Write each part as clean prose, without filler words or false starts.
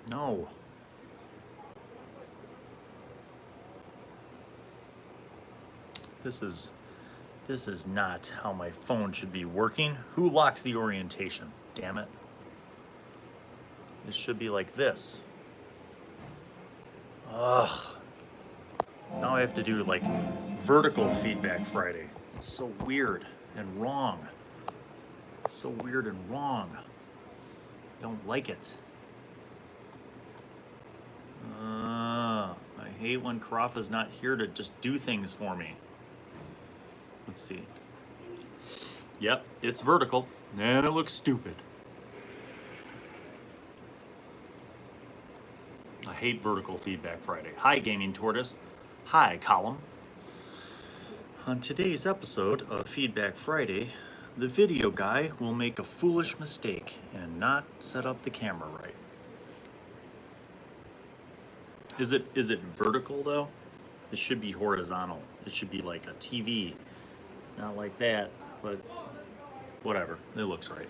No. This is not how my phone should be working. Who locked the orientation? Damn it. It should be like this. Ugh. Now I have to do like vertical feedback Friday. It's so weird and wrong. It's so weird and wrong. I don't like it. I hate when Karafa's not here to just do things for me. Let's see. Yep, it's vertical, and it looks stupid. I hate vertical feedback Friday. Hi, Gaming Tortoise. Hi, Column. On today's episode of Feedback Friday, the video guy will make a foolish mistake and not set up the camera right. Is it vertical though? It should be horizontal. It should be like a TV. Not like that, but whatever. It looks right.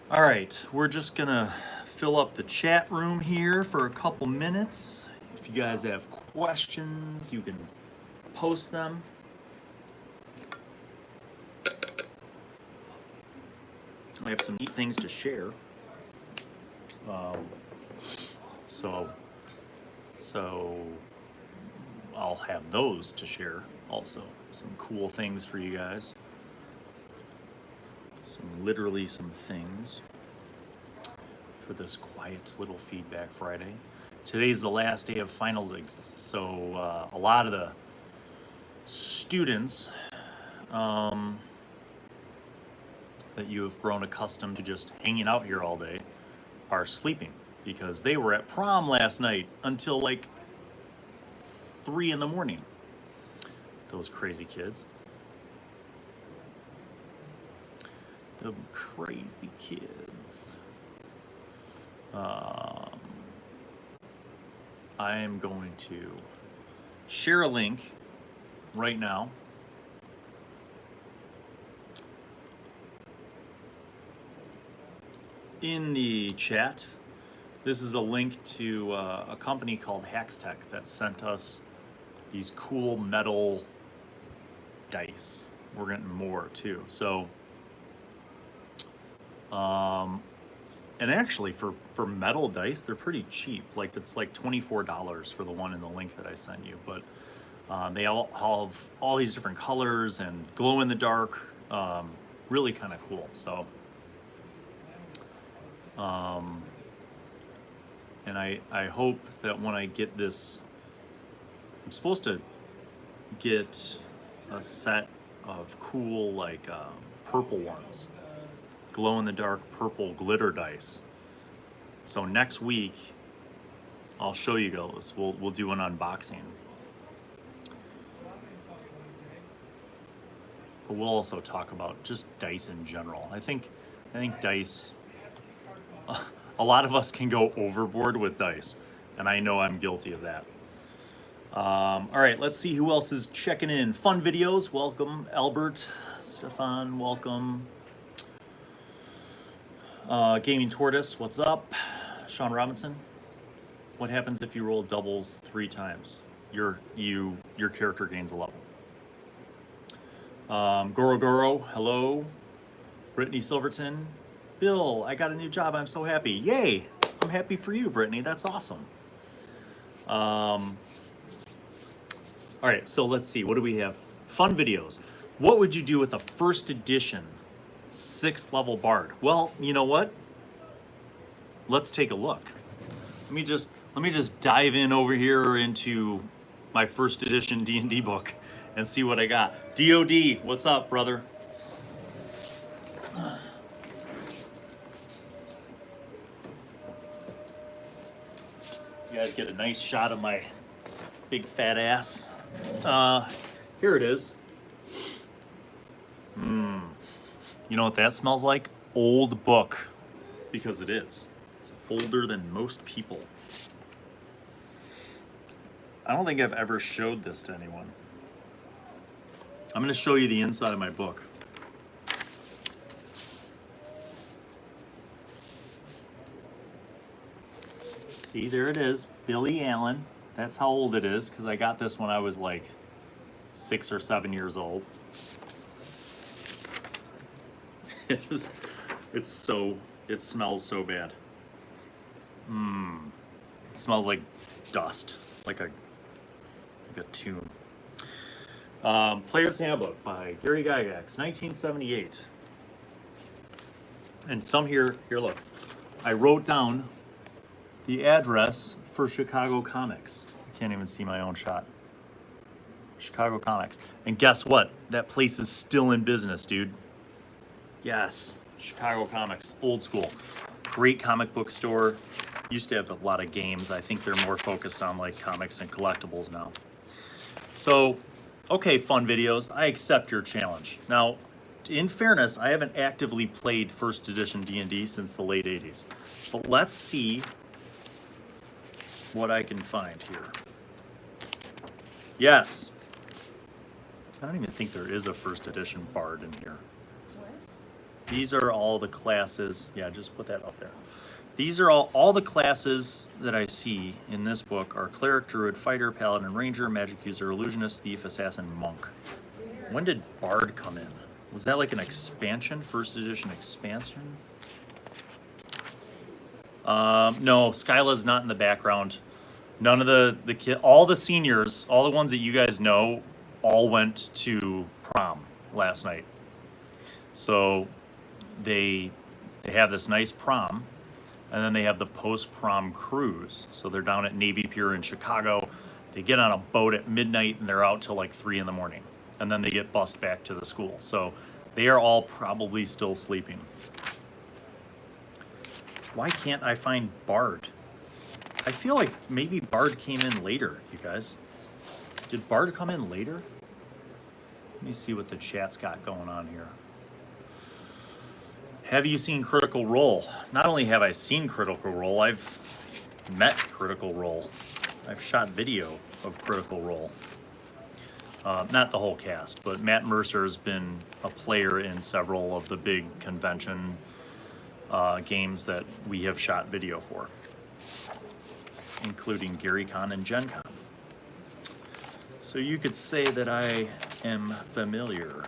All right, we're just gonna fill up the chat room here for a couple minutes. If you guys have questions, you can post them. I have some neat things to share. So I'll have those to share also. Some cool things for you guys. Literally some things for this quiet little Feedback Friday. Today's the last day of finals, so a lot of the students that you have grown accustomed to just hanging out here all day are sleeping because they were at prom last night until like 3 in the morning. Those crazy kids. The crazy kids. I am going to share a link right now. In the chat, this is a link to a company called Hackstech that sent us these cool metal dice. We're getting more too. So, and actually for metal dice, they're pretty cheap. Like it's like $24 for the one in the link that I sent you. But they all have all these different colors and glow in the dark. Really kind of cool. So. And I hope that when I get this, I'm supposed to get a set of cool like purple ones, glow in the dark purple glitter dice. So next week I'll show you those. We'll do an unboxing. But we'll also talk about just dice in general. I think dice. A lot of us can go overboard with dice, and I know I'm guilty of that. All right, let's see who else is checking in. Fun videos, welcome. Albert, Stefan, welcome. Gaming Tortoise, what's up? Sean Robinson, what happens if you roll doubles 3 times? Your character gains a level. Goro, hello. Brittany Silverton. Bill, I got a new job. I'm so happy. Yay! I'm happy for you, Brittany. That's awesome. All right, so let's see. What do we have? Fun videos. What would you do with a first edition 6th level bard? Well, you know what? Let's take a look. Let me just dive in over here into my first edition D&D book and see what I got. DoD, what's up, brother? You guys get a nice shot of my big fat ass. Here it is. You know what that smells like? Old book. Because it is. It's older than most people. I don't think I've ever showed this to anyone. I'm going to show you the inside of my book. See, there it is, Billy Allan. That's how old it is, because I got this when I was like 6 or 7 years old. It smells so bad. It smells like dust, like a tomb. Player's Handbook by Gary Gygax, 1978. And some here, look. I wrote down the address for Chicago Comics. I can't even see my own shot. Chicago Comics. And guess what? That place is still in business, dude. Yes, Chicago Comics, old school. Great comic book store. Used to have a lot of games. I think they're more focused on like comics and collectibles now. So, okay, fun videos. I accept your challenge. Now, in fairness, I haven't actively played first edition D&D since the late 80s. But let's see what I can find here. Yes. I don't even think there is a first edition bard in here. What? These are all the classes. Yeah, just put that up there. These are all the classes that I see in this book are cleric, druid, fighter, paladin, ranger, magic user, illusionist, thief, assassin, monk. When did bard come in? Was that like an expansion, first edition expansion? No, Skyla's not in the background. None of the all the seniors, all the ones that you guys know, all went to prom last night. So they have this nice prom, and then they have the post-prom cruise. So they're down at Navy Pier in Chicago. They get on a boat at midnight and they're out till like 3 in the morning. And then they get bussed back to the school. So they are all probably still sleeping. Why can't I find Bard? I feel like maybe Bard came in later, you guys. Did Bard come in later? Let me see what the chat's got going on here. Have you seen Critical Role? Not only have I seen Critical Role, I've met Critical Role. I've shot video of Critical Role. Not the whole cast, but Matt Mercer's been a player in several of the big convention games that we have shot video for, including GaryCon and Gen Con. So you could say that I am familiar.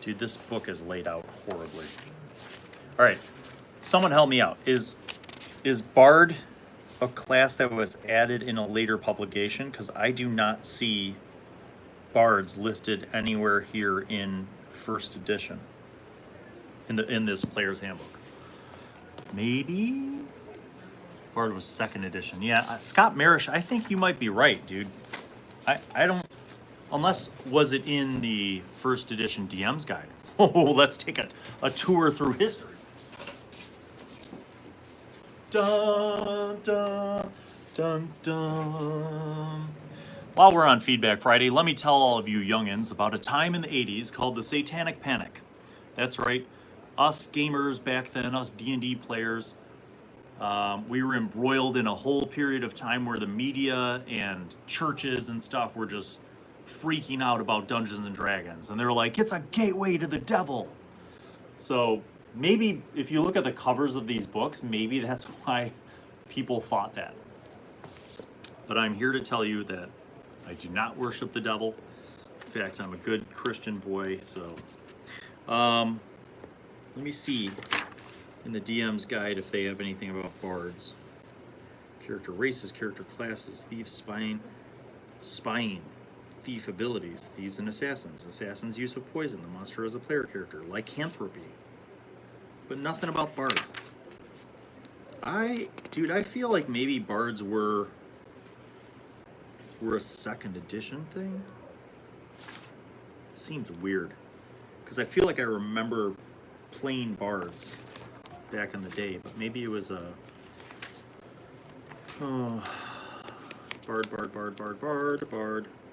Dude, this book is laid out horribly. All right, someone help me out. Is Bard a class that was added in a later publication? Because I do not see Bards listed anywhere here in first edition, in this player's handbook. Maybe Bard was second edition. Yeah, Scott Marish, I think you might be right, dude. I don't, unless, was it in the first edition DM's guide? Oh, let's take a tour through history. Dun, dun, dun, dun. While we're on Feedback Friday, let me tell all of you youngins about a time in the 80s called the Satanic Panic. That's right, us gamers back then, us D&D players, we were embroiled in a whole period of time where the media and churches and stuff were just freaking out about Dungeons and Dragons. And they're like, it's a gateway to the devil. So maybe if you look at the covers of these books, maybe that's why people thought that. But I'm here to tell you that I do not worship the devil. In fact, I'm a good Christian boy. So let me see in the DM's guide if they have anything about bards. Character races, character classes, thieves, spying, thief abilities, thieves and assassins, assassins' use of poison, the monster as a player character, lycanthropy. But nothing about bards. Dude, I feel like maybe bards were a second edition thing. Seems weird, because I feel like I remember playing bards back in the day, but maybe it was a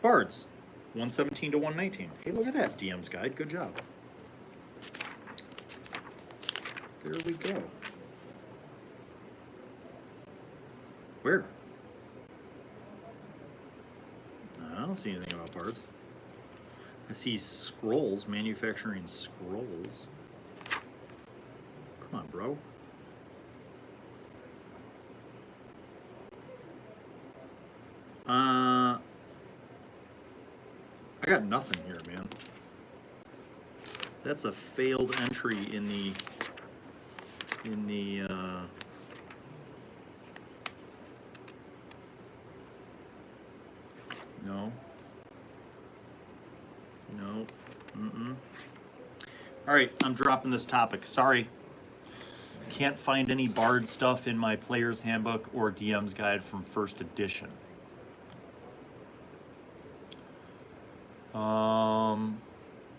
bards 117 to 119. Hey, look at that, DM's guide. Good job. There we go. Where? I don't see anything about bards. I see scrolls, manufacturing scrolls. Come on, bro. I got nothing here, man. That's a failed entry in the no. No. All right, I'm dropping this topic. Sorry. Can't find any Bard stuff in my player's handbook or DM's guide from first edition.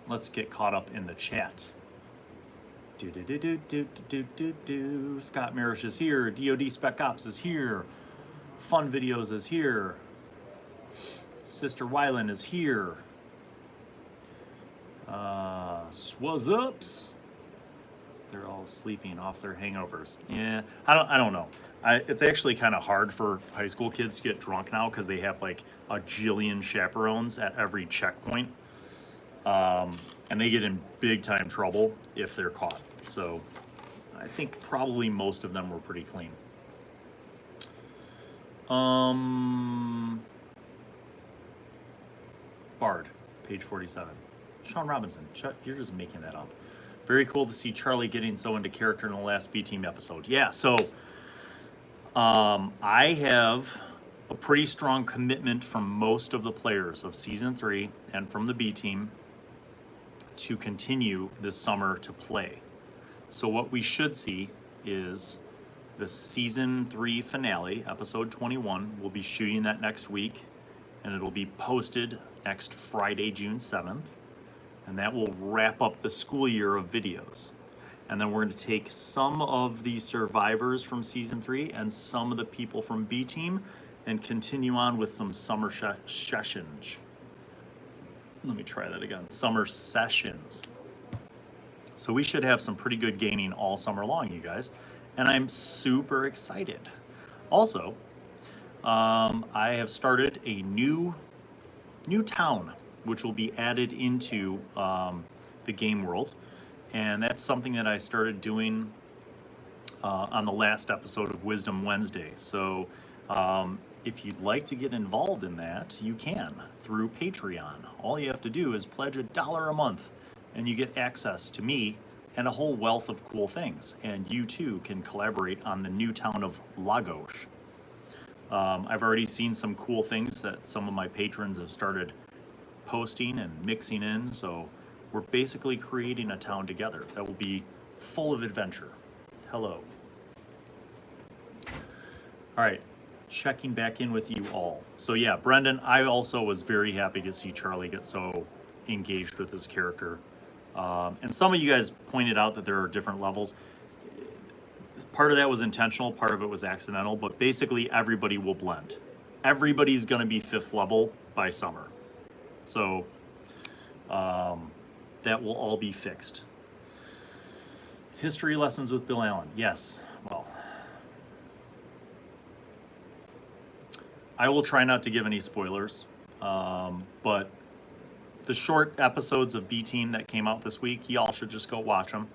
Let's get caught up in the chat. Scott Marish is here. DoD Spec Ops is here. Fun Videos is here. Sister Wyland is here. Swazzups. They're all sleeping off their hangovers. Yeah, I don't know. It's actually kind of hard for high school kids to get drunk now because they have like a jillion chaperones at every checkpoint. And they get in big time trouble if they're caught. So I think probably most of them were pretty clean. Bard, page 47. Sean Robinson, you're just making that up. Very cool to see Charlie getting so into character in the last B-Team episode. Yeah, so I have a pretty strong commitment from most of the players of Season 3 and from the B-Team to continue this summer to play. So what we should see is the Season 3 finale, episode 21. We'll be shooting that next week, and it'll be posted next Friday, June 7th. And that will wrap up the school year of videos. And then we're going to take some of the survivors from Season 3 and some of the people from B-Team and continue on with some summer sessions. Let me try that again. Summer sessions. So we should have some pretty good gaming all summer long, you guys. And I'm super excited. Also, I have started a new town, which will be added into the game world. And that's something that I started doing on the last episode of Wisdom Wednesday. So if you'd like to get involved in that, you can through Patreon. All you have to do is pledge $1 a month, and you get access to me and a whole wealth of cool things. And you too can collaborate on the new town of Lagos. I've already seen some cool things that some of my patrons have started posting and mixing in, so we're basically creating a town together that will be full of adventure. Hello. All right, checking back in with you all. So yeah, Brendan, I also was very happy to see Charlie get so engaged with his character. And some of you guys pointed out that there are different levels. Part of that was intentional, part of it was accidental, but basically everybody will blend. Everybody's gonna be 5th level by summer. So that will all be fixed. History lessons with Bill Allan. Yes, well, I will try not to give any spoilers, but the short episodes of B-Team that came out this week, y'all should just go watch them.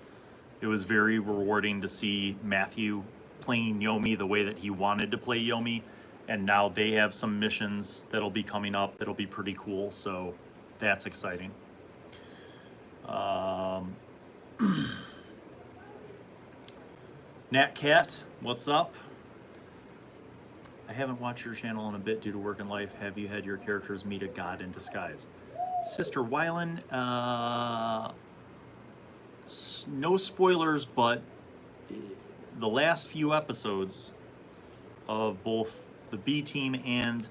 It was very rewarding to see Matthew playing Yomi the way that he wanted to play Yomi, and now they have some missions that'll be coming up that'll be pretty cool, so that's exciting. Nat Cat, what's up? I haven't watched your channel in a bit due to work and life. Have you had your characters meet a god in disguise? Sister Wyland, no spoilers, but the last few episodes of both the B-Team and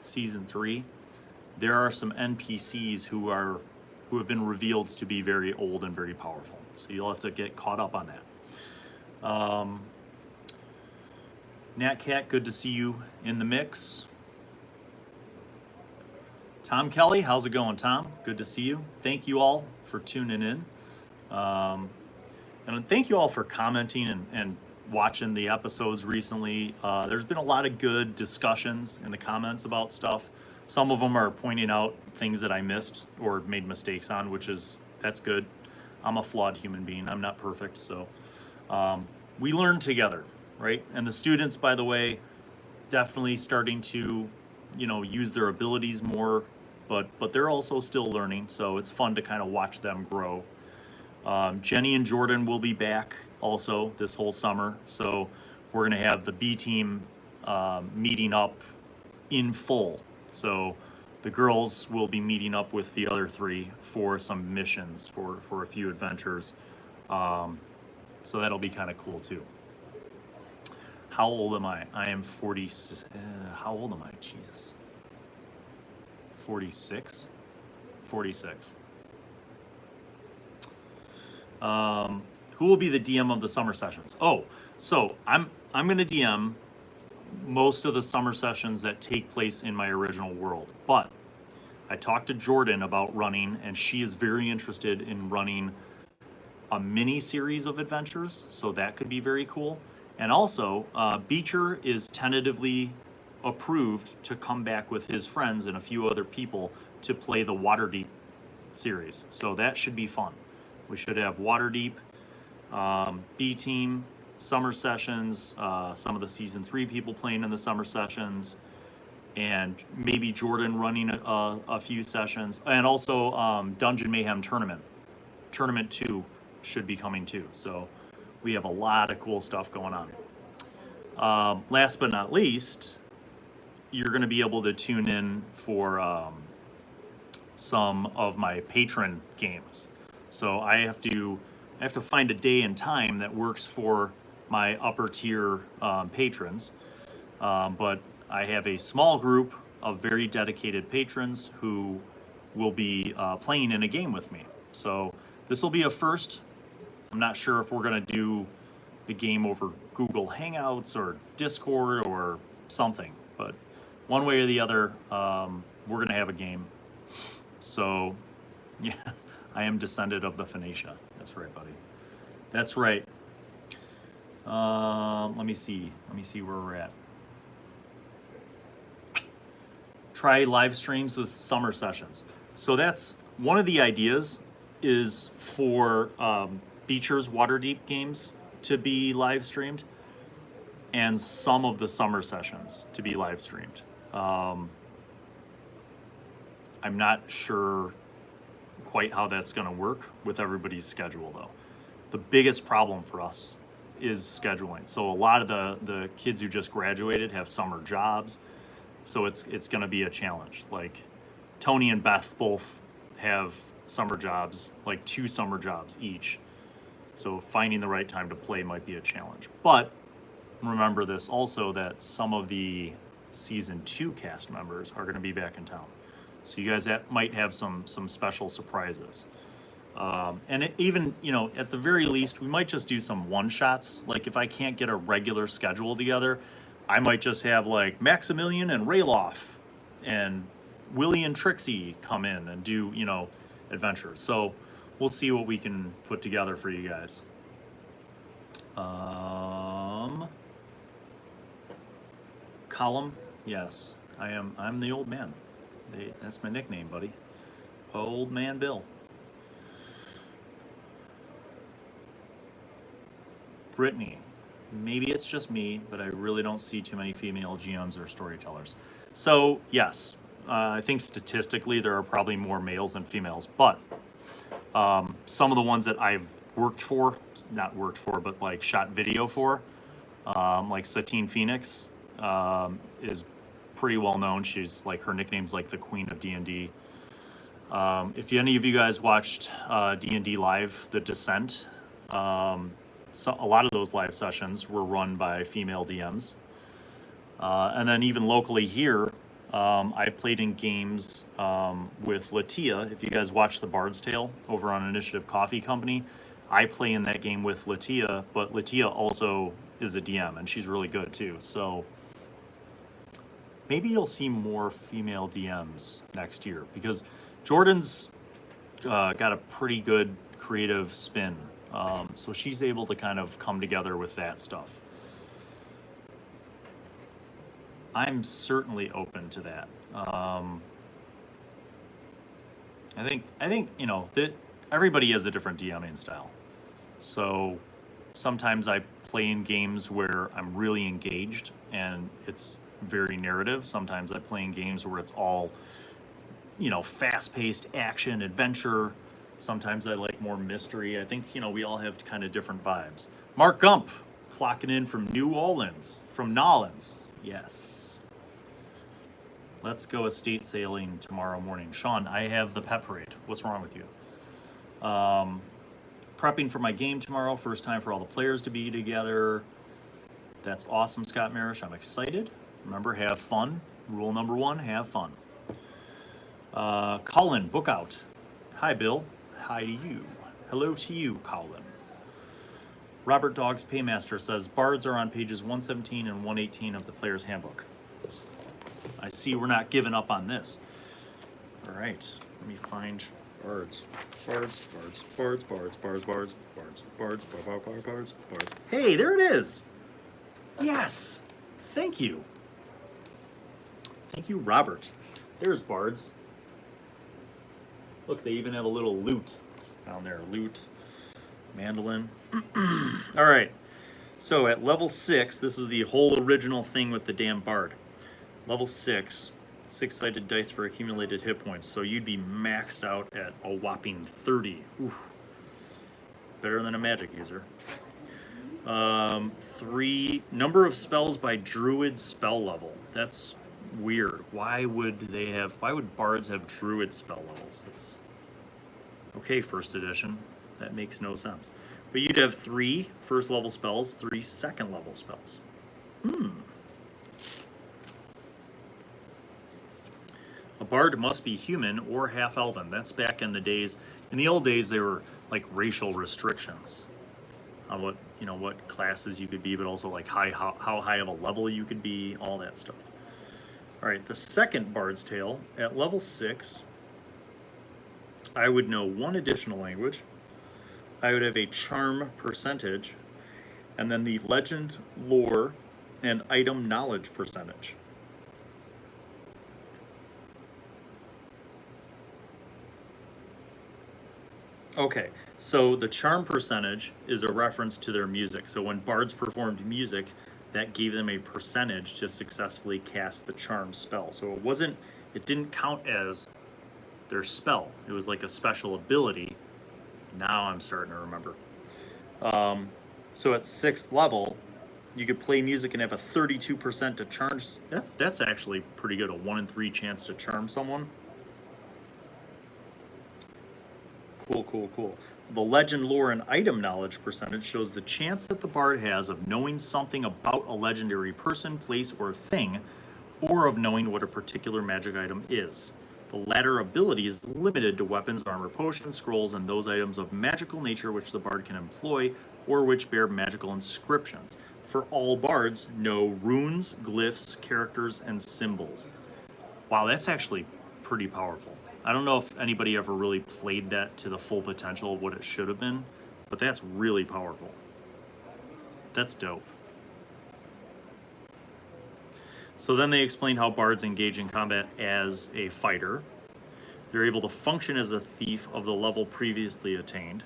Season 3, there are some NPCs who have been revealed to be very old and very powerful. So you'll have to get caught up on that. Nat Cat, good to see you in the mix. Tom Kelly, how's it going, Tom? Good to see you. Thank you all for tuning in. And thank you all for commenting and watching the episodes recently. There's been a lot of good discussions in the comments about stuff. Some of them are pointing out things that I missed or made mistakes on, that's good. I'm a flawed human being. I'm not perfect, so we learn together, right? And the students, by the way, definitely starting to, use their abilities more, but they're also still learning, so it's fun to kind of watch them grow. Jenny and Jordan will be back also this whole summer, so we're going to have the B team meeting up in full. So the girls will be meeting up with the other three for some missions, for a few adventures. So that'll be kind of cool too. How old am I? I am 40. How old am I? Jesus. 46? 46. Who will be the DM of the summer sessions? Oh, so I'm going to DM most of the summer sessions that take place in my original world. But I talked to Jordan about running, and she is very interested in running a mini series of adventures, so that could be very cool. And also, Beecher is tentatively approved to come back with his friends and a few other people to play the Waterdeep series. So that should be fun. We should have Waterdeep, B Team, summer sessions, some of the season 3 people playing in the summer sessions, and maybe Jordan running a few sessions, and also Dungeon Mayhem Tournament. Tournament 2 should be coming too. So we have a lot of cool stuff going on. Last but not least, you're going to be able to tune in for some of my patron games. So I have to find a day and time that works for my upper tier patrons. But I have a small group of very dedicated patrons who will be playing in a game with me. So this will be a first. I'm not sure if we're going to do the game over Google Hangouts or Discord or something, but one way or the other, we're going to have a game. So, yeah, I am descendant of the Phoenicia. That's right, buddy. That's right. Let me see where we're at. Try live streams with summer sessions. So that's one of the ideas, is for Beecher's Waterdeep games to be live streamed, and some of the summer sessions to be live streamed. I'm not sure quite how that's going to work with everybody's schedule, though. The biggest problem for us is scheduling. So a lot of the kids who just graduated have summer jobs, so it's going to be a challenge. Like Tony and Beth both have summer jobs, like 2 summer jobs each. So finding the right time to play might be a challenge. But remember this also, that some of the season 2 cast members are going to be back in town. So you guys might have some special surprises. And even, at the very least, we might just do some one-shots. Like if I can't get a regular schedule together, I might just have like Maximilian and Rayloff and Willie and Trixie come in and do, adventures. So we'll see what we can put together for you guys. Column, yes, I'm the old man. That's my nickname, buddy. Old Man Bill. Brittany, maybe it's just me, but I really don't see too many female GMs or storytellers. So yes, I think statistically there are probably more males than females, but some of the ones that I've but like shot video for, like Satine Phoenix is pretty well known. She's like, her nickname's like the Queen of D&D. If any of you guys watched D&D Live, The Descent, so a lot of those live sessions were run by female DMs. And then even locally here, I've played in games with Latia. If you guys watch The Bard's Tale over on Initiative Coffee Company, I play in that game with Latia, but Latia also is a DM, and she's really good too. So maybe you'll see more female DMs next year, because Jordan's got a pretty good creative spin. So she's able to kind of come together with that stuff. I'm certainly open to that. I think that everybody has a different DMing style. So sometimes I play in games where I'm really engaged and it's very narrative. Sometimes I play in games where it's all you know, fast-paced action, adventure. Sometimes I like more mystery. I think, you know, we all have kind of different vibes. Mark Gump, clocking in from New Orleans, from Nolans. Yes. Let's go estate sailing tomorrow morning. Sean, I have the pet parade. What's wrong with you? Prepping for my game tomorrow. First time for all the players to be together. That's awesome, Scott Marish. I'm excited. Remember, have fun. Rule number 1, have fun. Colin, book out. Hi, Bill. Hi to you. Hello to you, Colin. Robert Dogs Paymaster says, bards are on pages 117 and 118 of the player's handbook. I see we're not giving up on this. All right, let me find bards. Bards. Hey, there it is. Yes, thank you. Thank you, Robert. There's bards. Look, they even have a little lute down there. Lute, mandolin. All right, so at level 6, this is the whole original thing with the damn bard. Level 6, 6-sided dice for accumulated hit points. So you'd be maxed out at a whopping 30. Oof. Better than a magic user. 3, number of spells by druid spell level. That's weird. Why would bards have druid spell levels? That's okay, first edition. That makes no sense. But you'd have 3 first level spells, 3 second level spells. A bard must be human or half elven. That's back in the days. In the old days, there were like racial restrictions on what classes you could be, but also like how high of a level you could be, all that stuff. All right, the second Bard's Tale at level 6. I would know 1 additional language. I would have a charm percentage, and then the legend, lore, and item knowledge percentage. Okay, so the charm percentage is a reference to their music. So when bards performed music, that gave them a percentage to successfully cast the charm spell. So it didn't count as their spell. It was like a special ability. Now I'm starting to remember. So at 6th level, you could play music and have a 32% to charm. That's actually pretty good, a 1 in 3 chance to charm someone. Cool. The legend, lore, and item knowledge percentage shows the chance that the bard has of knowing something about a legendary person, place, or thing, or of knowing what a particular magic item is. The latter ability is limited to weapons, armor, potions, scrolls, and those items of magical nature which the bard can employ, or which bear magical inscriptions. For all bards, know runes, glyphs, characters, and symbols. Wow, that's actually pretty powerful. I don't know if anybody ever really played that to the full potential of what it should have been, but that's really powerful. That's dope. So then they explain how bards engage in combat as a fighter. They're able to function as a thief of the level previously attained.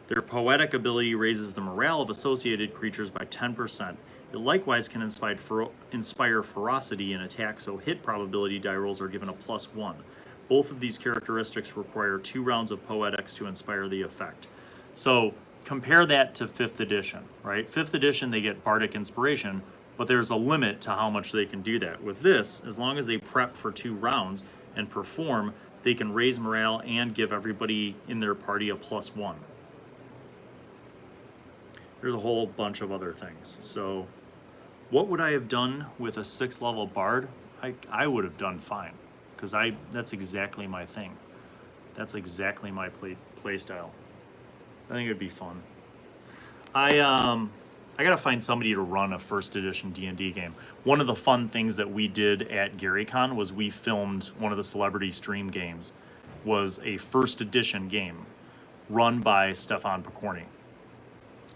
Their poetic ability raises the morale of associated creatures by 10%. It likewise can inspire ferocity in attack, so hit probability die rolls are given a +1. Both of these characteristics require 2 rounds of poetics to inspire the effect. So compare that to 5th edition, right? 5th edition, they get bardic inspiration, but there's a limit to how much they can do that. With this, as long as they prep for 2 rounds and perform, they can raise morale and give everybody in their party a +1. There's a whole bunch of other things. So what would I have done with a 6th level bard? I would have done fine, because that's exactly my thing. That's exactly my play style. I think it'd be fun. I gotta find somebody to run a 1st edition D&D game. One of the fun things that we did at GaryCon was we filmed one of the celebrity stream games. Was a 1st edition game run by Stefan Pokorny.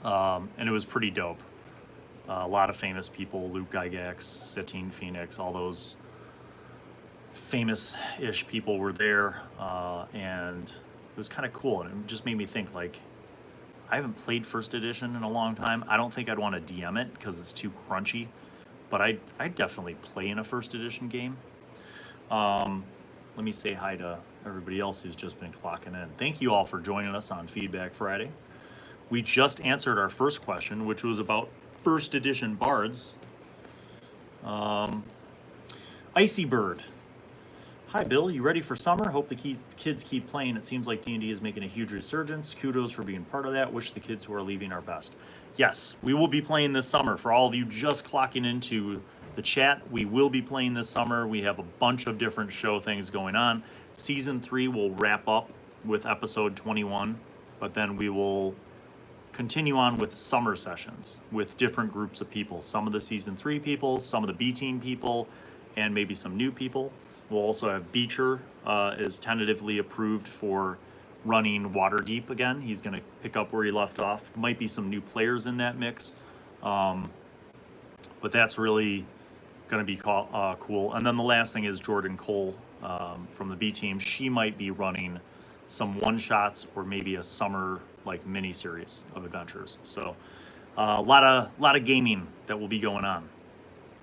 And it was pretty dope. A lot of famous people, Luke Gygax, Satine Phoenix, all those famous-ish people were there, and it was kind of cool. And it just made me think, like, I haven't played 1st edition in a long time. I don't think I'd want to DM it because it's too crunchy, but I'd definitely play in a 1st edition game. let me say hi to everybody else who's just been clocking in. Thank you all for joining us on Feedback Friday. We just answered our first question, which was about first edition bards. Icy Bird. Hi, Bill. You ready for summer? Hope the kids keep playing. It seems like D&D is making a huge resurgence. Kudos for being part of that. Wish the kids who are leaving our best. Yes, we will be playing this summer. For all of you just clocking into the chat, we will be playing this summer. We have a bunch of different show things going on. Season 3 will wrap up with episode 21, but then we will continue on with summer sessions with different groups of people. Some of the Season 3 people, some of the B-Team people, and maybe some new people. We'll also have Beecher is tentatively approved for running Waterdeep again. He's going to pick up where he left off. Might be some new players in that mix. But that's really going to be cool. And then the last thing is Jordan Cole from the B team. She might be running some one-shots or maybe a summer like mini-series of adventures. So a lot of gaming that will be going on.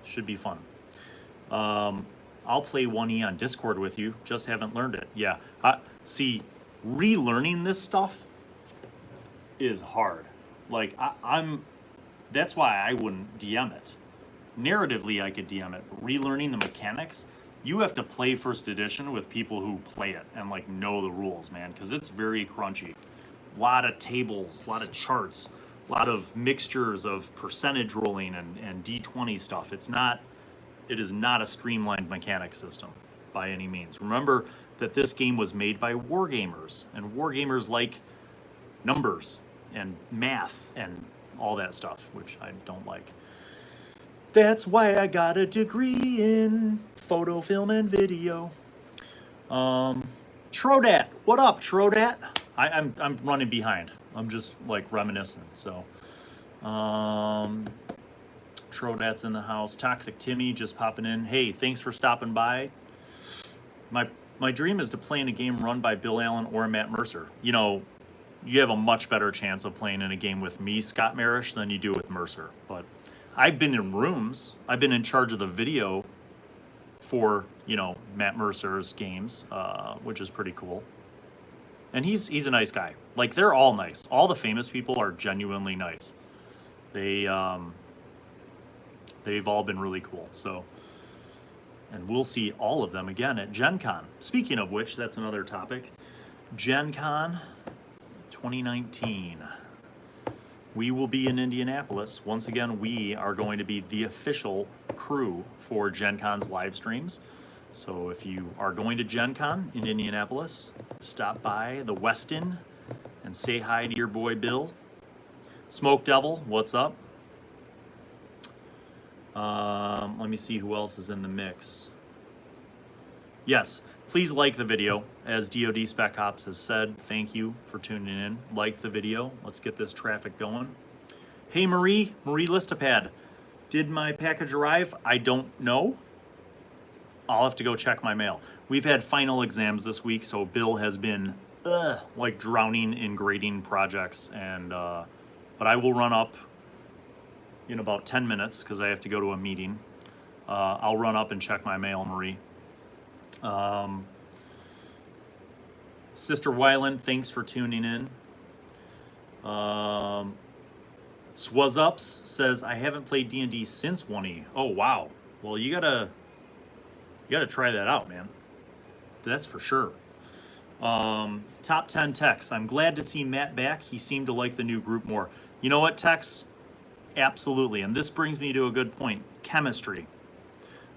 Should be fun. I'll play 1E on Discord with you, just haven't learned it. Yeah, see, relearning this stuff is hard. Like, that's why I wouldn't DM it. Narratively, I could DM it, but relearning the mechanics, you have to play first edition with people who play it and, like, know the rules, man, because it's very crunchy. A lot of tables, a lot of charts, a lot of mixtures of percentage rolling and D20 stuff. It is not a streamlined mechanic system by any means. Remember that this game was made by wargamers, and wargamers like numbers and math and all that stuff, which I don't like. That's why I got a degree in photo, film, and video. Trodat, what up, Trodat? I'm running behind. I'm just like reminiscing, so. Trodat's in the house. Toxic Timmy just popping in. Hey, thanks for stopping by. My dream is to play in a game run by Bill Allan or Matt Mercer. You know, you have a much better chance of playing in a game with me, Scott Marish, than you do with Mercer. But I've been in rooms. I've been in charge of the video for, you know, Matt Mercer's games, which is pretty cool. And he's a nice guy. Like, they're all nice. All the famous people are genuinely nice. They've all been really cool. So, and we'll see all of them again at Gen Con. Speaking of which, that's another topic. Gen Con 2019. We will be in Indianapolis. Once again, we are going to be the official crew for Gen Con's live streams. So if you are going to Gen Con in Indianapolis, stop by the Westin and say hi to your boy Bill. Smoke Devil, what's up? Let me see who else is in the mix. Yes, please like the video. As DoD Spec Ops has said, thank you for tuning in. Like the video. Let's get this traffic going. Hey, Marie Listapad. Did my package arrive? I don't know. I'll have to go check my mail. We've had final exams this week, so Bill has been like drowning in grading projects, and but I will run up in about 10 minutes because I have to go to a meeting. I'll run up and check my mail, Marie. Sister Wyland, thanks for tuning in. Swuzups says, I haven't played D&D since 1E. Oh, wow. Well, you gotta try that out, man. That's for sure. Top 10 Tex. I'm glad to see Matt back. He seemed to like the new group more. You know what, Tex? Absolutely. And this brings me to a good point. Chemistry.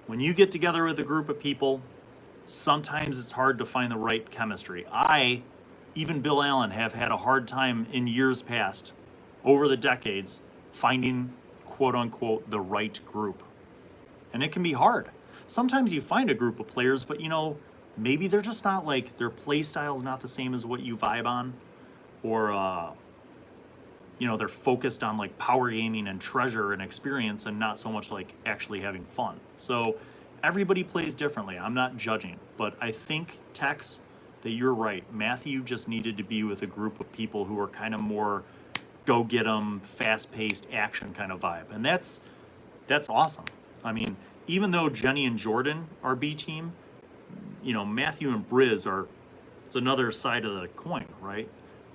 When you get together with a group of people, sometimes it's hard to find the right chemistry. Even Bill Allan, have had a hard time in years past, over the decades, finding, quote unquote, the right group. And it can be hard. Sometimes you find a group of players, but you know, maybe they're just not like, their play style's not the same as what you vibe on, or you know, they're focused on like power gaming and treasure and experience and not so much like actually having fun. So everybody plays differently. I'm not judging, but I think, Tex, that you're right. Matthew just needed to be with a group of people who are kind of more go get 'em, fast-paced action kind of vibe. And that's awesome. I mean, even though Jenny and Jordan are B team, Matthew and Briz are, it's another side of the coin, right?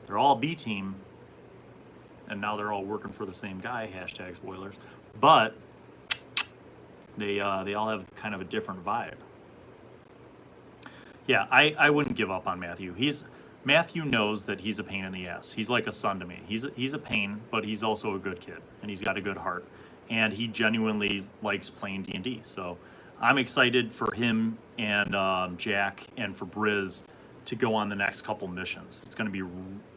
They're all B team, and now they're all working for the same guy, hashtag spoilers, but they all have kind of a different vibe. Yeah, I wouldn't give up on Matthew. Matthew knows that he's a pain in the ass. He's like a son to me. He's a pain, but he's also a good kid, and he's got a good heart, and he genuinely likes playing D&D. So I'm excited for him and Jack and for Briz to go on the next couple missions. It's going to be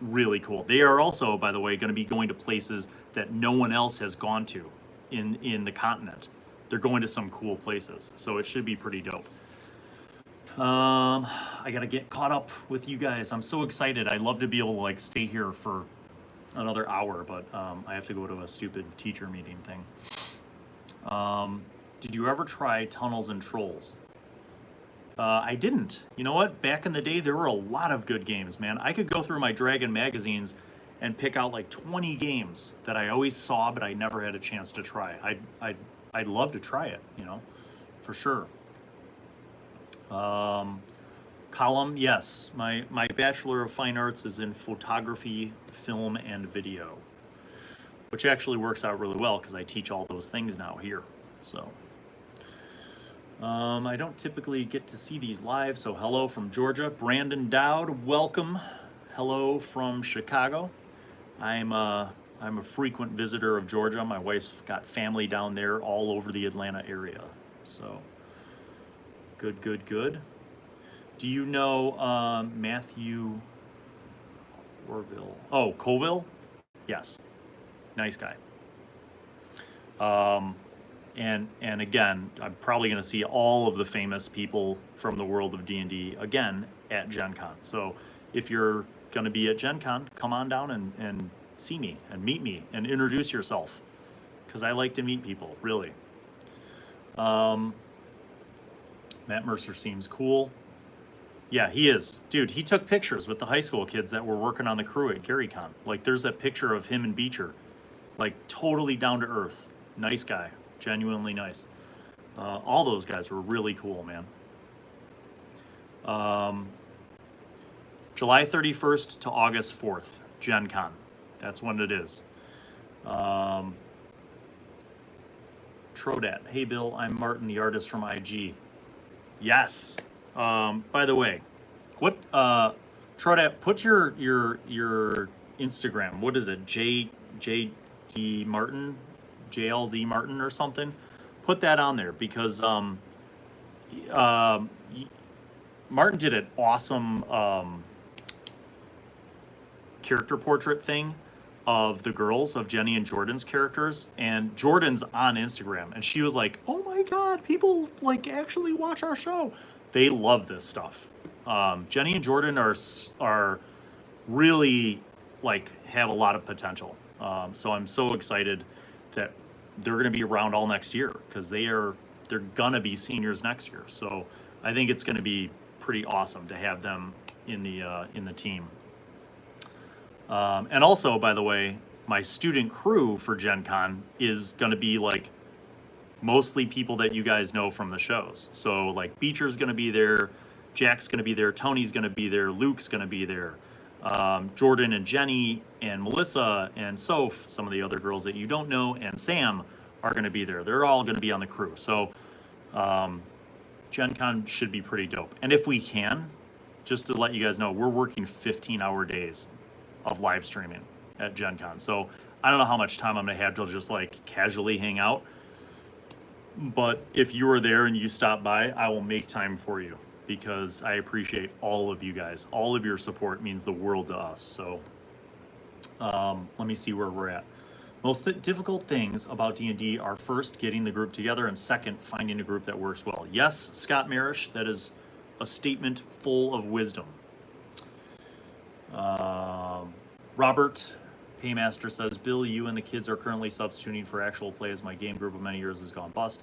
really cool. They are also, by the way, going to be going to places that no one else has gone to in the continent. They're going to some cool places, so it should be pretty dope. I gotta get caught up with you guys. I'm so excited. I'd love to be able to like stay here for another hour, but I have to go to a stupid teacher meeting thing. Did you ever try Tunnels and Trolls? I didn't. You know what? Back in the day, there were a lot of good games, man. I could go through my Dragon magazines and pick out like 20 games that I always saw, but I never had a chance to try. I'd love to try it, for sure. Column, yes. My Bachelor of Fine Arts is in photography, film, and video, which actually works out really well because I teach all those things now here. So, I don't typically get to see these live, so hello from Georgia. Brandon Dowd, welcome. Hello from Chicago. I'm a frequent visitor of Georgia. My wife's got family down there all over the Atlanta area, so. Good. Do you know Matthew Corville? Oh, Colville? Yes. Nice guy. And again, I'm probably going to see all of the famous people from the world of D&D again at Gen Con. So if you're going to be at Gen Con, come on down and see me and meet me and introduce yourself, because I like to meet people, really. Matt Mercer seems cool. Yeah, he is. Dude, he took pictures with the high school kids that were working on the crew at GaryCon. Like, there's that picture of him and Beecher. Like, totally down to earth. Nice guy. Genuinely nice. All those guys were really cool, man. July 31st to August 4th, Gen Con. That's when it is. Trodat. Hey, Bill, I'm Martin, the artist from IG. Yes. By the way, what Trodat, put your Instagram. What is it? JD Martin, JLD Martin or something. Put that on there because Martin did an awesome character portrait thing of the girls, of Jenny and Jordan's characters, and Jordan's on Instagram, and she was like, oh my god, people like actually watch our show. They love this stuff. Jenny and Jordan are really like have a lot of potential. So I'm so excited that they're going to be around all next year, because they're gonna be seniors next year. So I think it's going to be pretty awesome to have them in the team. And also, by the way, my student crew for Gen Con is going to be like mostly people that you guys know from the shows. So like Beecher's going to be there, Jack's going to be there, Tony's going to be there, Luke's going to be there, Jordan and Jenny and Melissa and Soph, some of the other girls that you don't know, and Sam are going to be there. They're all going to be on the crew. So Gen Con should be pretty dope. And if we can, just to let you guys know, we're working 15-hour days of live streaming at Gen Con. So I don't know how much time I'm gonna have to just like casually hang out, but if you are there and you stop by, I will make time for you, because I appreciate all of you guys. All of your support means the world to us. So let me see where we're at. Most difficult things about D&D are first, getting the group together, and second, finding a group that works well. Yes, Scott Marish, that is a statement full of wisdom. Robert Paymaster says, Bill, you and the kids are currently substituting for actual play as my game group of many years has gone bust.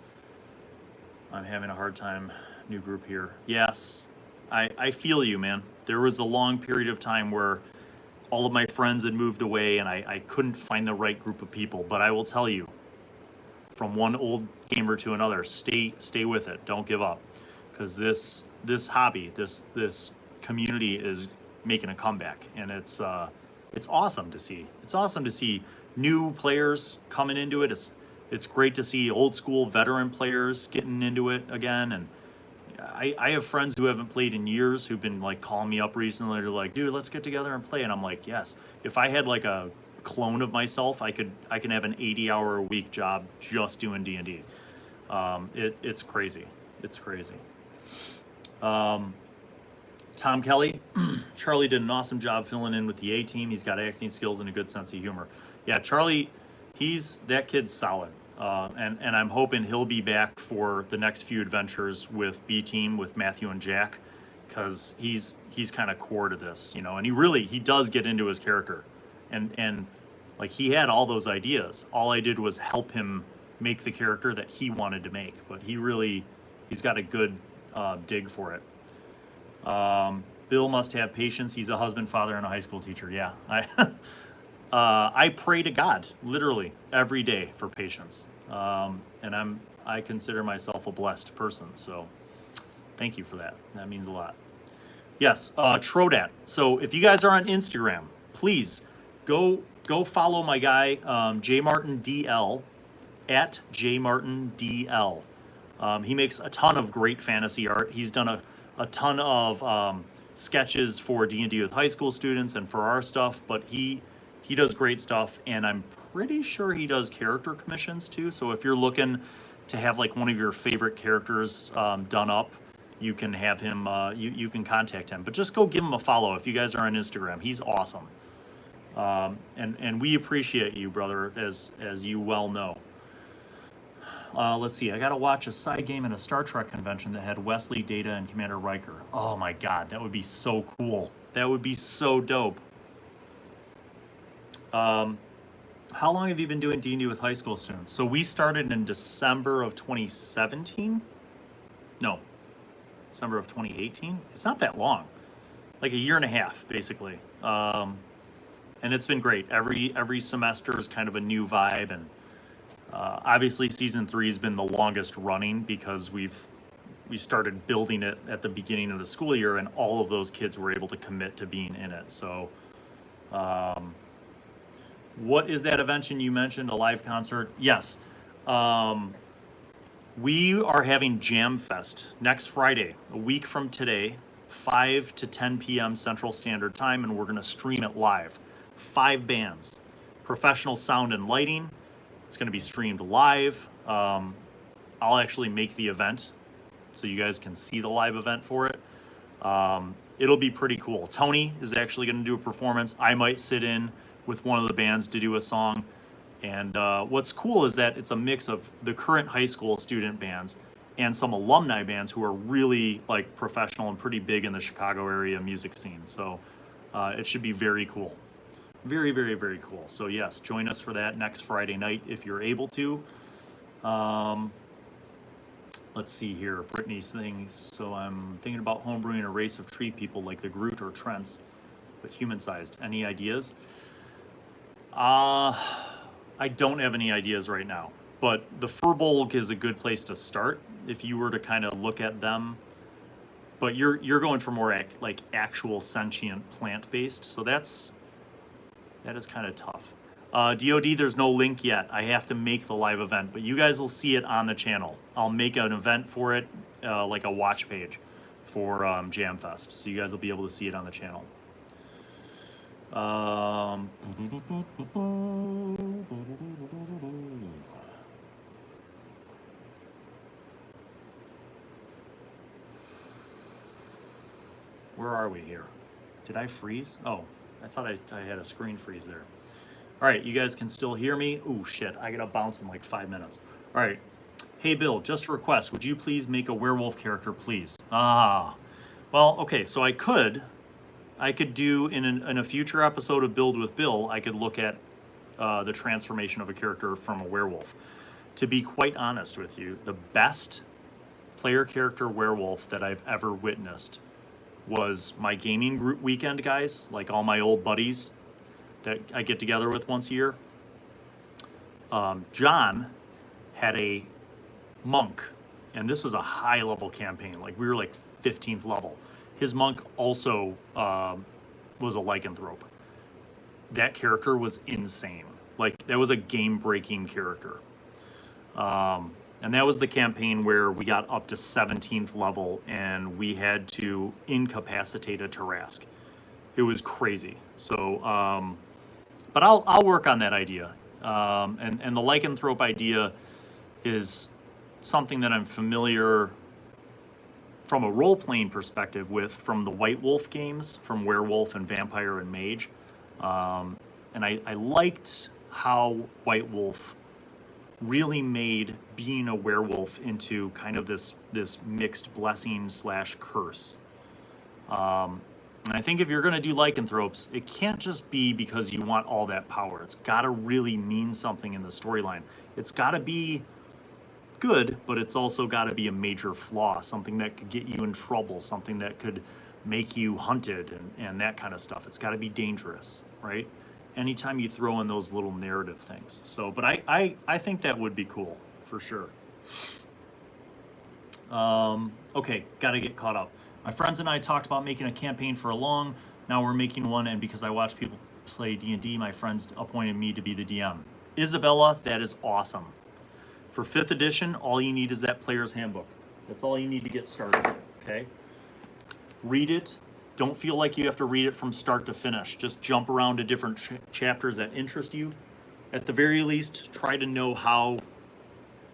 I'm having a hard time. New group here. Yes, I feel you, man. There was a long period of time where all of my friends had moved away and I couldn't find the right group of people. But I will tell you, from one old gamer to another, stay with it. Don't give up. because this hobby, this community is making a comeback, and it's awesome to see. It's awesome to see new players coming into it. It's great to see old school veteran players getting into it again. And I have friends who haven't played in years who've been like calling me up recently. They're like, dude, let's get together and play. And I'm like, yes. If I had like a clone of myself, I can have an 80-hour a week job just doing D&D. It's crazy. It's crazy. Tom Kelly, Charlie did an awesome job filling in with the A team. He's got acting skills and a good sense of humor. Yeah, Charlie, that kid's solid. And I'm hoping he'll be back for the next few adventures with B team with Matthew and Jack, because he's kind of core to this, you know. And he does get into his character, and like he had all those ideas. All I did was help him make the character that he wanted to make. But he's got a good dig for it. Bill must have patience. He's a husband, father, and a high school teacher. Yeah, I pray to God literally every day for patience, and I consider myself a blessed person. So, thank you for that. That means a lot. Yes, Trodat. So if you guys are on Instagram, please go follow my guy JMartinDL at JMartinDL. He makes a ton of great fantasy art. He's done a ton of sketches for D&D with high school students and for our stuff, but he does great stuff, and I'm pretty sure he does character commissions too. So if you're looking to have like one of your favorite characters done up, you can have him, you can contact him. But just go give him a follow if you guys are on Instagram. He's awesome. And we appreciate you, brother, as you well know. Let's see, I gotta watch a side game at a Star Trek convention that had Wesley, Data, and Commander Riker. Oh my god, that would be so cool. That would be so dope. How long have you been doing D&D with high school students? So we started in December of 2017? No, December of 2018? It's not that long. Like a year and a half, basically. And it's been great. Every semester is kind of a new vibe, and obviously season 3 has been the longest running because we started building it at the beginning of the school year, and all of those kids were able to commit to being in it. So what is that event you mentioned, a live concert? Yes. We are having Jam Fest next Friday, a week from today, 5 to 10 p.m. Central Standard Time, and we're going to stream it live. 5 bands, professional sound and lighting. It's going to be streamed live. I'll actually make the event so you guys can see the live event for it. It'll be pretty cool. Tony is actually going to do a performance. I might sit in with one of the bands to do a song. And what's cool is that it's a mix of the current high school student bands and some alumni bands who are really like professional and pretty big in the Chicago area music scene. So it should be very cool. Very, very, very cool. So yes, join us for that next Friday night if you're able to. Let's see here, Brittany's things. So I'm thinking about homebrewing a race of tree people like the Groot or Trents, but human-sized. Any ideas? I don't have any ideas right now, but the Furbolg is a good place to start if you were to kind of look at them. But you're going for more like actual sentient plant-based, so that is kind of tough. DoD, there's no link yet. I have to make the live event, but you guys will see it on the channel. I'll make an event for it, like a watch page for Jamfest, so you guys will be able to see it on the channel. Where are we here? Did I freeze? Oh, I thought I had a screen freeze there. All right, you guys can still hear me? Ooh, shit, I gotta bounce in like 5 minutes. All right, hey Bill, just a request. Would you please make a werewolf character, please? Well, okay, so I could do in a future episode of Build with Bill, I could look at the transformation of a character from a werewolf. To be quite honest with you, the best player character werewolf that I've ever witnessed was my gaming group weekend guys, like all my old buddies that I get together with once a year. John had a monk and this was a high level campaign. Like we were like 15th level. His monk also was a lycanthrope. That character was insane. Like that was a game-breaking character. And that was the campaign where we got up to 17th level and we had to incapacitate a Tarask. It was crazy. So, but I'll work on that idea. And the lycanthrope idea is something that I'm familiar from a role-playing perspective with from the White Wolf games, from Werewolf and Vampire and Mage. And I liked how White Wolf really made being a werewolf into kind of this mixed blessing / curse. And I think if you're going to do lycanthropes, it can't just be because you want all that power. It's got to really mean something in the storyline. It's got to be good, but it's also got to be a major flaw, something that could get you in trouble, something that could make you hunted and that kind of stuff. It's got to be dangerous, right? Anytime you throw in those little narrative things. So, but I think that would be cool, for sure. Okay, got to get caught up. My friends and I talked about making a campaign for a long. Now we're making one, and because I watch people play D&D, my friends appointed me to be the DM. Isabella, that is awesome. For 5th edition, all you need is that player's handbook. That's all you need to get started, okay? Read it. Don't feel like you have to read it from start to finish. Just jump around to different chapters that interest you. At the very least, try to know how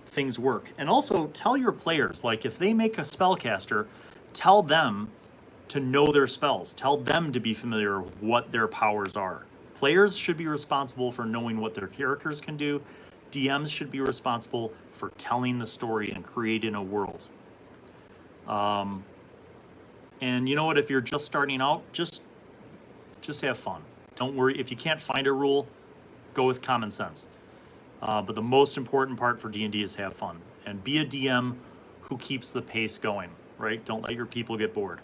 things work. And also tell your players, like if they make a spellcaster, tell them to know their spells. Tell them to be familiar with what their powers are. Players should be responsible for knowing what their characters can do. DMs should be responsible for telling the story and creating a world. And you know what? If you're just starting out, just have fun. Don't worry. If you can't find a rule, go with common sense. But the most important part for D&D is have fun. And be a DM who keeps the pace going, right? Don't let your people get bored.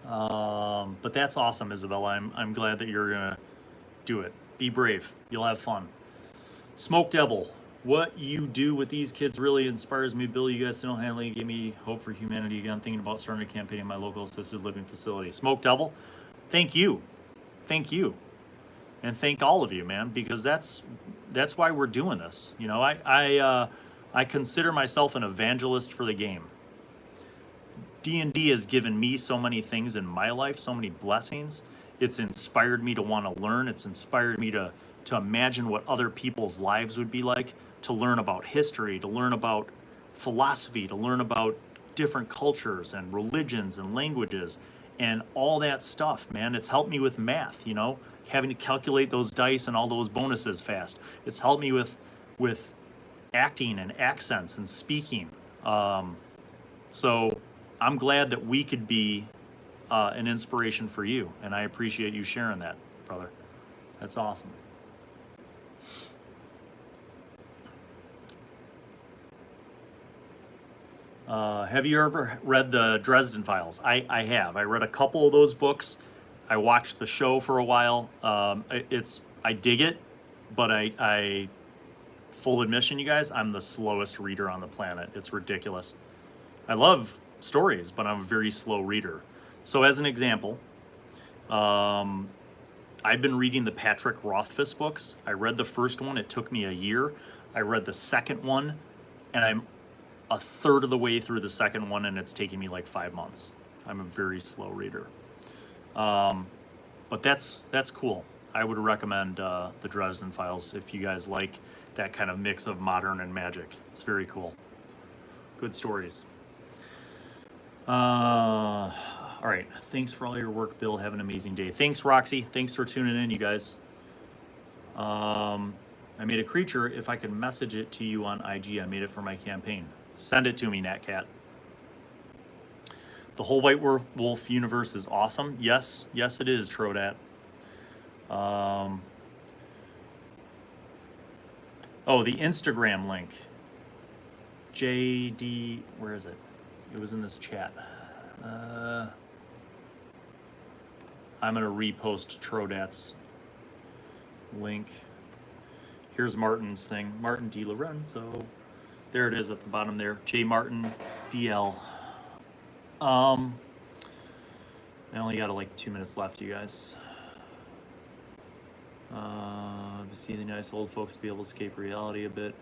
But that's awesome, Isabella. I'm glad that you're going to do it. Be brave. You'll have fun. Smoke Devil. What you do with these kids really inspires me. Bill, you guys still handling gave me hope for humanity again. Thinking about starting a campaign in my local assisted living facility. Smoke Devil, thank you. Thank you. And thank all of you, man, because that's why we're doing this. You know, I consider myself an evangelist for the game. D&D has given me so many things in my life, so many blessings. It's inspired me to want to learn. It's inspired me to imagine what other people's lives would be like, to learn about history, to learn about philosophy, to learn about different cultures and religions and languages and all that stuff, man. It's helped me with math, you know, having to calculate those dice and all those bonuses fast. It's helped me with acting and accents and speaking. So I'm glad that we could be an inspiration for you, and I appreciate you sharing that, brother. That's awesome. Have you ever read the Dresden Files? I have. I read a couple of those books. I watched the show for a while. I dig it, but I full admission, you guys, I'm the slowest reader on the planet. It's ridiculous. I love stories, but I'm a very slow reader. So as an example, I've been reading the Patrick Rothfuss books. I read the first one. It took me a year. I read the second one, and I'm a third of the way through the second one, and it's taking me like 5 months. I'm a very slow reader. But that's cool. I would recommend the Dresden Files if you guys like that kind of mix of modern and magic. It's very cool. Good stories. All right. Thanks for all your work, Bill. Have an amazing day. Thanks, Roxy. Thanks for tuning in, you guys. I made a creature. If I could message it to you on IG, I made it for my campaign. Send it to me, NatCat. The whole White Wolf universe is awesome. Yes, it is, Trodat. Oh, the Instagram link. JD, where is it? It was in this chat. I'm going to repost Trodat's link. Here's Martin's thing. Martin Di Lorenzo. There it is at the bottom there. J Martin DL. I only got like 2 minutes left, you guys. See the nice old folks be able to escape reality a bit.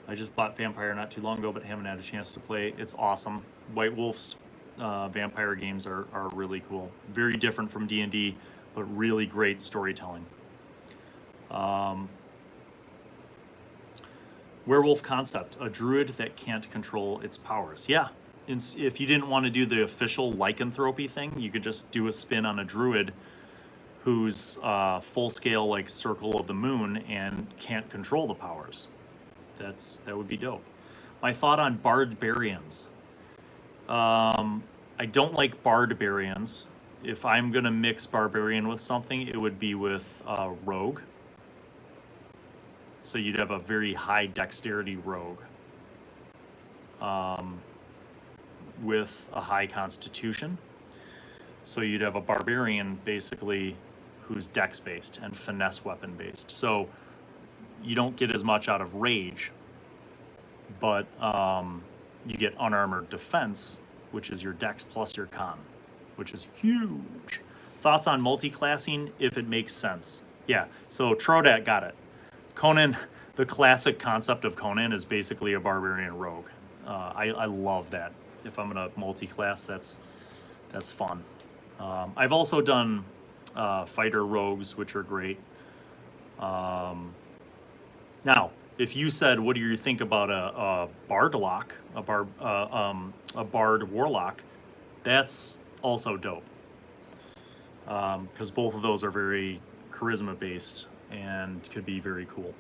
I just bought Vampire not too long ago, but haven't had a chance to play. It's awesome. White Wolf's Vampire games are really cool. Very different from D&D, but really great storytelling. Werewolf concept, a druid that can't control its powers. Yeah, if you didn't want to do the official lycanthropy thing, you could just do a spin on a druid who's full-scale like Circle of the Moon and can't control the powers. That would be dope. My thought on barbarians. I don't like barbarians. If I'm gonna mix barbarian with something, it would be with rogue. So you'd have a very high dexterity rogue with a high constitution. So you'd have a barbarian basically who's dex based and finesse weapon based. So you don't get as much out of rage, but you get unarmored defense, which is your dex plus your con, which is huge. Thoughts on multiclassing if it makes sense? Yeah, so Trodat got it. Conan, the classic concept of Conan is basically a barbarian rogue. I love that. If I'm gonna multi-class, that's fun. I've also done fighter rogues, which are great. Now, if you said, what do you think about a bardlock, a bard warlock, that's also dope. Because both of those are very charisma based and could be very cool.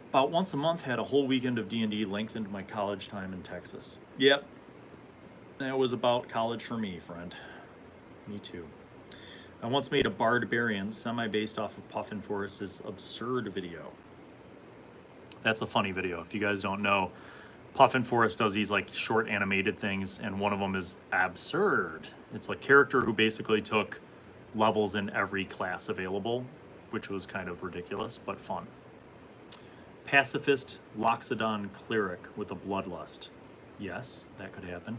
About once a month, had a whole weekend of D&D, lengthened my college time in Texas. Yep, that was about college for me, friend. Me too. I once made a barbarian semi-based off of Puffin Forrest's absurd video. That's a funny video. If you guys don't know, Puffin Forrest does these like short animated things, and one of them is absurd. It's a character who basically took levels in every class available, which was kind of ridiculous, but fun. Pacifist Loxodon Cleric with a Bloodlust. Yes, that could happen.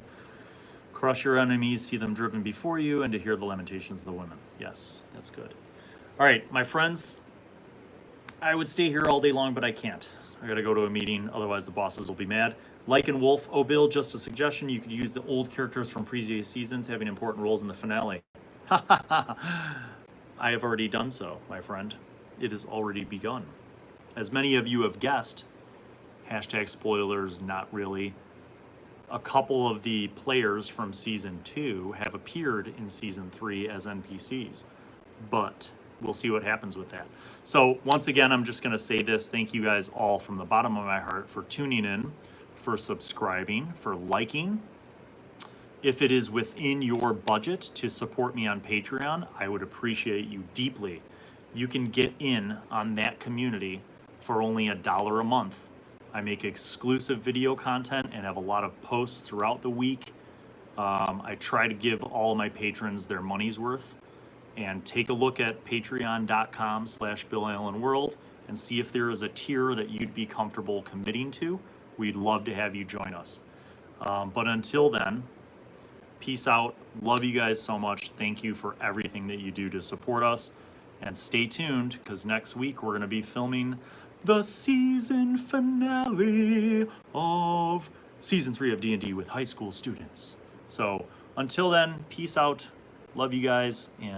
Crush your enemies, see them driven before you, and to hear the lamentations of the women. Yes, that's good. All right, my friends, I would stay here all day long, but I can't. I gotta go to a meeting, otherwise the bosses will be mad. Lycan Wolf, oh Bill, just a suggestion, you could use the old characters from previous seasons having important roles in the finale. Ha ha ha! I have already done so, my friend. It has already begun. As many of you have guessed, hashtag spoilers, not really, a couple of the players from Season 2 have appeared in Season 3 as NPCs, but we'll see what happens with that. So once again, I'm just gonna say this, thank you guys all from the bottom of my heart for tuning in, for subscribing, for liking. If it is within your budget to support me on Patreon, I would appreciate you deeply. You can get in on that community for only $1 a month. I make exclusive video content and have a lot of posts throughout the week. I try to give all my patrons their money's worth. And take a look at patreon.com/BillAllenWorld and see if there is a tier that you'd be comfortable committing to. We'd love to have you join us. But until then, peace out. Love you guys so much. Thank you for everything that you do to support us. And stay tuned, because next week we're going to be filming the season finale of Season 3 of D&D with high school students. So until then, peace out. Love you guys, and